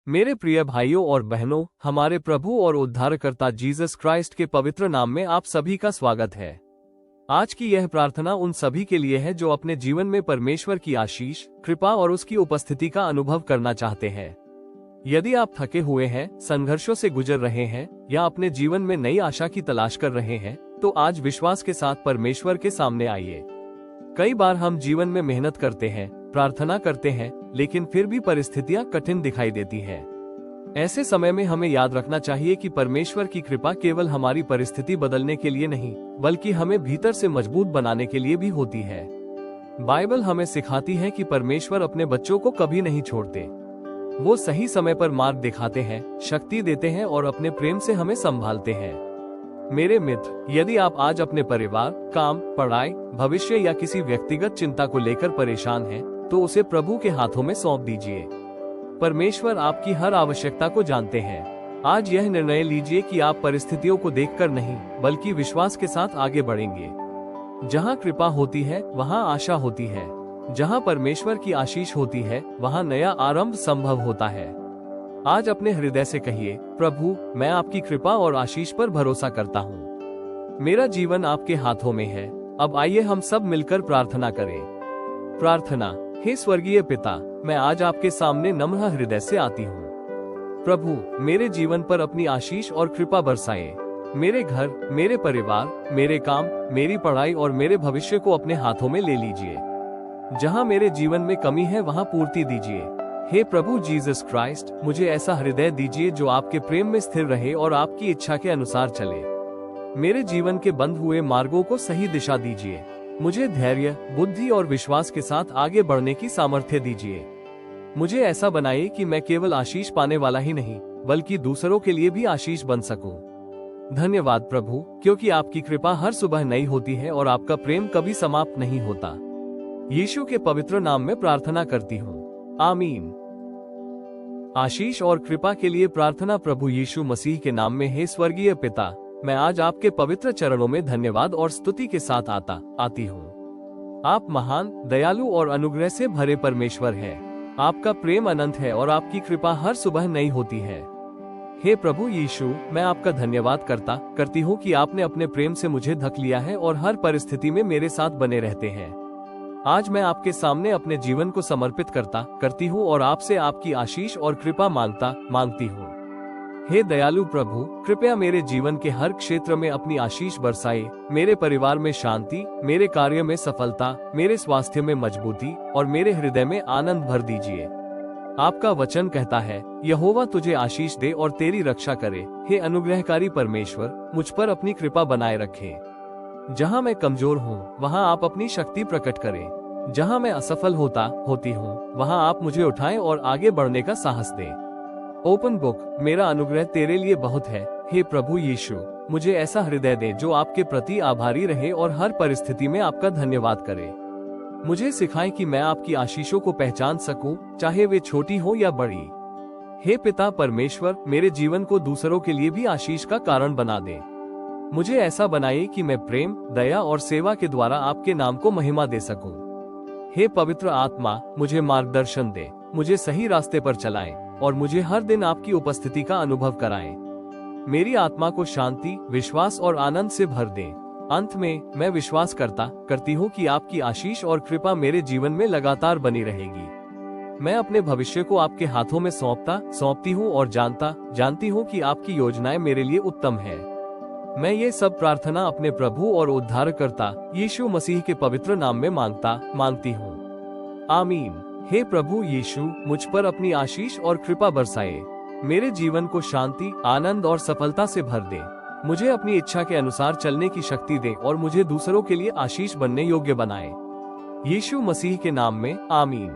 मेरे प्रिय भाइयों और बहनों, हमारे प्रभु और उद्धारकर्ता जीसस क्राइस्ट के पवित्र नाम में आप सभी का स्वागत है। आज की यह प्रार्थना उन सभी के लिए है जो अपने जीवन में परमेश्वर की आशीष, कृपा और उसकी उपस्थिति का अनुभव करना चाहते हैं। यदि आप थके हुए हैं, संघर्षों से गुजर रहे हैं या अपने जीवन में नई आशा की तलाश कर रहे हैं, तो आज विश्वास के साथ परमेश्वर के सामने आइए। कई बार हम जीवन में मेहनत करते हैं, प्रार्थना करते हैं, लेकिन फिर भी परिस्थितियां कठिन दिखाई देती हैं। ऐसे समय में हमें याद रखना चाहिए कि परमेश्वर की कृपा केवल हमारी परिस्थिति बदलने के लिए नहीं, बल्कि हमें भीतर से मजबूत बनाने के लिए भी होती है। बाइबल हमें सिखाती है कि परमेश्वर अपने बच्चों को कभी नहीं छोड़ते। वो सही समय पर मार्ग दिखाते हैं, शक्ति देते हैं और अपने प्रेम से हमें संभालते हैं। मेरे मित्र, यदि आप आज अपने परिवार, काम, पढ़ाई, भविष्य या किसी व्यक्तिगत चिंता को लेकर परेशान हैं, तो उसे प्रभु के हाथों में सौंप दीजिए। परमेश्वर आपकी हर आवश्यकता को जानते हैं। आज यह निर्णय लीजिए कि आप परिस्थितियों को देखकर नहीं, बल्कि विश्वास के साथ आगे बढ़ेंगे। जहाँ कृपा होती है, वहाँ आशा होती है। जहाँ परमेश्वर की आशीष होती है, वहाँ नया आरंभ संभव होता है। आज अपने हृदय से कहिए, प्रभु, मैं आपकी कृपा और आशीष पर भरोसा करता हूँ। मेरा जीवन आपके हाथों में है। अब आइए हम सब मिलकर प्रार्थना करें। प्रार्थना। हे स्वर्गीय पिता, मैं आज आपके सामने नम्र हृदय से आती हूँ। प्रभु, मेरे जीवन पर अपनी आशीष और कृपा बरसाए। मेरे घर, मेरे परिवार, मेरे काम, मेरी पढ़ाई और मेरे भविष्य को अपने हाथों में ले लीजिए। जहाँ मेरे जीवन में कमी है, वहाँ पूर्ति दीजिए। हे प्रभु जीसस क्राइस्ट, मुझे ऐसा हृदय दीजिए जो आपके प्रेम में स्थिर रहे और आपकी इच्छा के अनुसार चले। मेरे जीवन के बंद हुए मार्गों को सही दिशा दीजिए। मुझे धैर्य, बुद्धि और विश्वास के साथ आगे बढ़ने की सामर्थ्य दीजिए। मुझे ऐसा बनाइए कि मैं केवल आशीष पाने वाला ही नहीं, बल्कि दूसरों के लिए भी आशीष बन सकूं। धन्यवाद प्रभु, क्योंकि आपकी कृपा हर सुबह नई होती है और आपका प्रेम कभी समाप्त नहीं होता। यीशु के पवित्र नाम में प्रार्थना करती हूँ, आमीन। आशीष और कृपा के लिए प्रार्थना। प्रभु यीशु मसीह के नाम में। हे स्वर्गीय पिता, मैं आज आपके पवित्र चरणों में धन्यवाद और स्तुति के साथ आती हूँ। आप महान, दयालु और अनुग्रह से भरे परमेश्वर हैं। आपका प्रेम अनंत है और आपकी कृपा हर सुबह नई होती है। हे प्रभु यीशु, मैं आपका धन्यवाद करती हूँ कि आपने अपने प्रेम से मुझे ढक लिया है और हर परिस्थिति में मेरे साथ बने रहते हैं। आज मैं आपके सामने अपने जीवन को समर्पित करती हूँ और आपसे आपकी आशीष और कृपा मांगती हूँ। हे दयालु प्रभु, कृपया मेरे जीवन के हर क्षेत्र में अपनी आशीष बरसाए। मेरे परिवार में शांति, मेरे कार्य में सफलता, मेरे स्वास्थ्य में मजबूती और मेरे हृदय में आनंद भर दीजिए। आपका वचन कहता है, यहोवा तुझे आशीष दे और तेरी रक्षा करे। हे अनुग्रहकारी परमेश्वर, मुझ पर अपनी कृपा बनाए रखे। जहाँ मैं कमजोर हूँ, वहाँ आप अपनी शक्ति प्रकट करें। जहाँ मैं असफल होती हूँ, वहाँ आप मुझे उठाएं और आगे बढ़ने का साहस दें। ओपन बुक, मेरा अनुग्रह तेरे लिए बहुत है। हे प्रभु यीशु, मुझे ऐसा हृदय दे जो आपके प्रति आभारी रहे और हर परिस्थिति में आपका धन्यवाद करे। मुझे सिखाएं कि मैं आपकी आशीषों को पहचान सकूं, चाहे वे छोटी हो या बड़ी। हे पिता परमेश्वर, मेरे जीवन को दूसरों के लिए भी आशीष का कारण बना दे। मुझे ऐसा बनाइए कि मैं प्रेम, दया और सेवा के द्वारा आपके नाम को महिमा दे सकूं। हे पवित्र आत्मा, मुझे मार्गदर्शन दे, मुझे सही रास्ते पर चलाएं और मुझे हर दिन आपकी उपस्थिति का अनुभव कराएं। मेरी आत्मा को शांति, विश्वास और आनंद से भर दें। अंत में, मैं विश्वास करती हूँ कि आपकी आशीष और कृपा मेरे जीवन में लगातार बनी रहेगी। मैं अपने भविष्य को आपके हाथों में सौंपती हूँ और जानती हूँ कि आपकी योजनाएं मेरे लिए उत्तम है। मैं ये सब प्रार्थना अपने प्रभु और उद्धारकर्ता यीशु मसीह के पवित्र नाम में मांगती हूँ, आमीन। हे प्रभु यीशु, मुझ पर अपनी आशीष और कृपा बरसाए। मेरे जीवन को शांति, आनंद और सफलता से भर दे। मुझे अपनी इच्छा के अनुसार चलने की शक्ति दे और मुझे दूसरों के लिए आशीष बनने योग्य बनाए। यीशु मसीह के नाम में, आमीन।